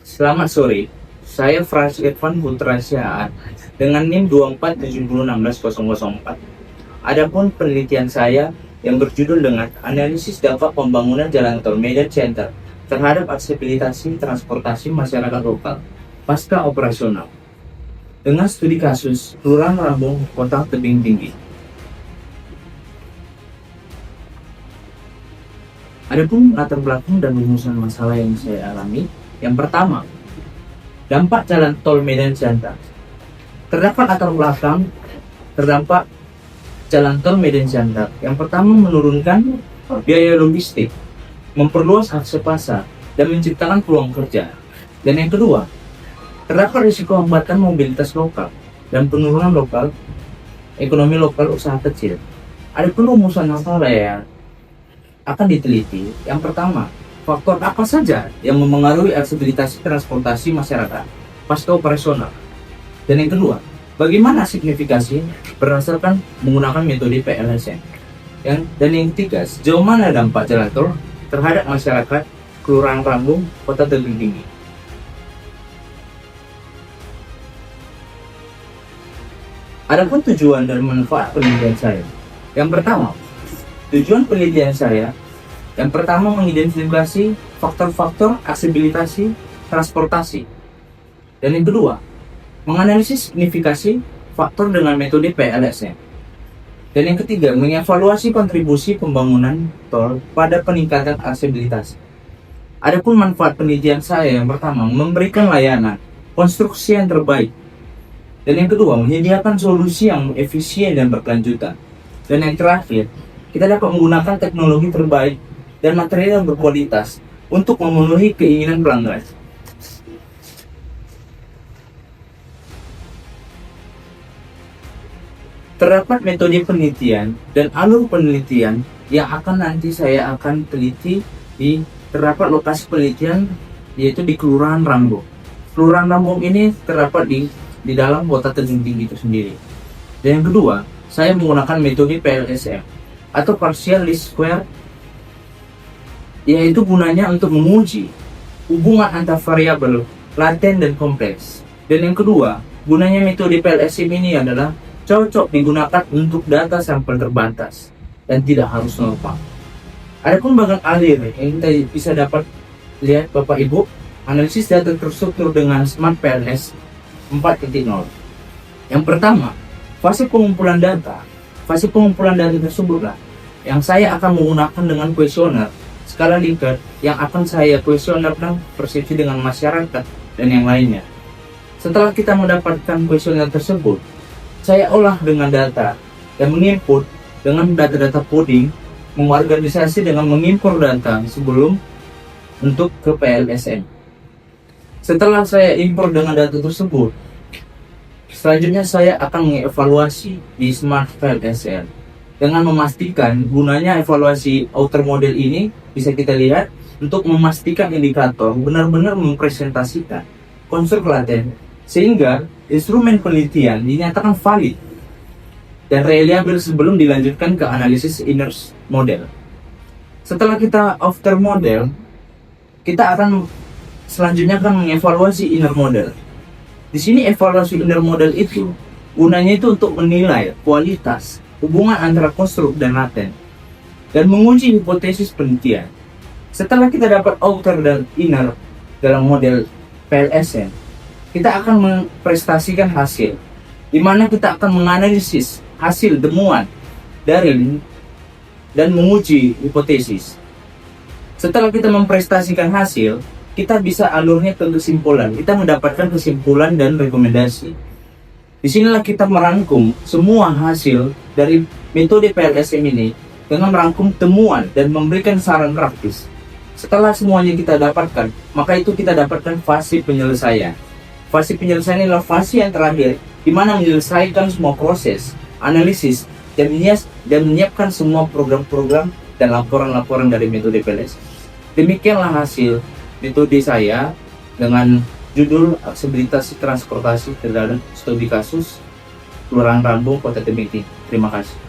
Selamat sore, saya Frans Irfan Putra Siaan dengan NIM 247016004. Adapun penelitian saya yang berjudul dengan analisis dampak pembangunan jalan tol Medan Center terhadap aksesibilitas transportasi masyarakat lokal pasca operasional dengan studi kasus Kelurahan Rambung, Kota Tebing Tinggi. Adapun latar belakang dan rumusan masalah yang saya alami, yang pertama, dampak jalan tol Medan Center. Terdapat latar belakang terdampak jalan tol Medan Center. Yang pertama, menurunkan biaya logistik, memperluas akses pasar, dan menciptakan peluang kerja. Dan yang kedua, terdapat risiko hambatan mobilitas lokal dan penurunan ekonomi lokal usaha kecil. Ada rumusan masalah yang akan diteliti. Yang pertama, faktor apa saja yang memengaruhi aksesibilitas transportasi masyarakat pasca operasional. Dan yang kedua, bagaimana signifikasi berdasarkan menggunakan metode PLSM. Dan yang ketiga, sejauh mana dampak jalan tol terhadap masyarakat Kelurahan Rambung, Kota Tebing Tinggi. Adapun tujuan dan manfaat penelitian saya. Yang pertama, tujuan penelitian saya yang pertama mengidentifikasi faktor-faktor aksesibilitas transportasi. Dan yang kedua, menganalisis signifikasi faktor dengan metode PLSM. Dan yang ketiga, mengevaluasi kontribusi pembangunan tol pada peningkatan aksesibilitas. Adapun manfaat penelitian saya yang pertama, memberikan layanan konstruksi yang terbaik. Dan yang kedua, menyediakan solusi yang efisien dan berkelanjutan. Dan yang terakhir, kita dapat menggunakan teknologi terbaik dan material yang berkualitas untuk memenuhi keinginan pelanggan. Terdapat metode penelitian dan alur penelitian yang nanti saya akan teliti di terdapat lokasi penelitian, yaitu di Kelurahan Rambung. Kelurahan Rambung ini terdapat di dalam Kota Tebing Tinggi itu sendiri. Dan yang kedua, saya menggunakan metode PLSM atau partial least square, yaitu gunanya untuk menguji hubungan antar variabel laten dan kompleks. Dan yang kedua, gunanya metode PLSM ini adalah cocok digunakan untuk data sampel terbatas dan tidak harus normal. Adapun bagian akhir yang kita bisa dapat lihat Bapak Ibu, analisis data terstruktur dengan Smart PLS 4.0. Yang pertama, fase pengumpulan data. Fase pengumpulan data tersebutlah yang saya akan menggunakan dengan kuesioner skala Likert yang akan saya kuesionerkan persepsi dengan masyarakat dan yang lainnya. Setelah kita mendapatkan kuesioner tersebut, saya olah dengan data dan menginput dengan data-data coding, mengorganisasi dengan mengimpor data sebelum untuk ke PLSM. Setelah saya impor dengan data tersebut, selanjutnya saya akan mengevaluasi di Smart PLSM dengan memastikan gunanya evaluasi outer model ini bisa kita lihat untuk memastikan indikator benar-benar mempresentasikan konstruk laten sehingga instrumen penelitian dinyatakan valid dan reliable sebelum dilanjutkan ke analisis inner model. Setelah kita outer model, kita akan selanjutnya akan mengevaluasi inner model. Di sini evaluasi inner model itu gunanya itu untuk menilai kualitas hubungan antara konstruk dan laten dan menguji hipotesis penelitian. Setelah kita dapat outer dan inner dalam model PLSM, kita akan memprestasikan hasil, di mana kita akan menganalisis hasil temuan dari dan menguji hipotesis. Setelah kita memprestasikan hasil, kita bisa alurnya ke kesimpulan. Kita mendapatkan kesimpulan dan rekomendasi. Disinilah kita merangkum semua hasil dari metode PLSM ini dengan merangkum temuan dan memberikan saran praktis. Setelah semuanya kita dapatkan, maka itu kita dapatkan fase penyelesaian. Fase penyelesaian adalah fase yang terakhir, di mana menyelesaikan semua proses, analisis, dan menyiapkan semua program-program dan laporan-laporan dari metode PLSM. Demikianlah hasil metode saya dengan judul aksesibilitas transportasi terhadap studi kasus Kelurahan Rambung, Kota Tebing Tinggi. Terima kasih.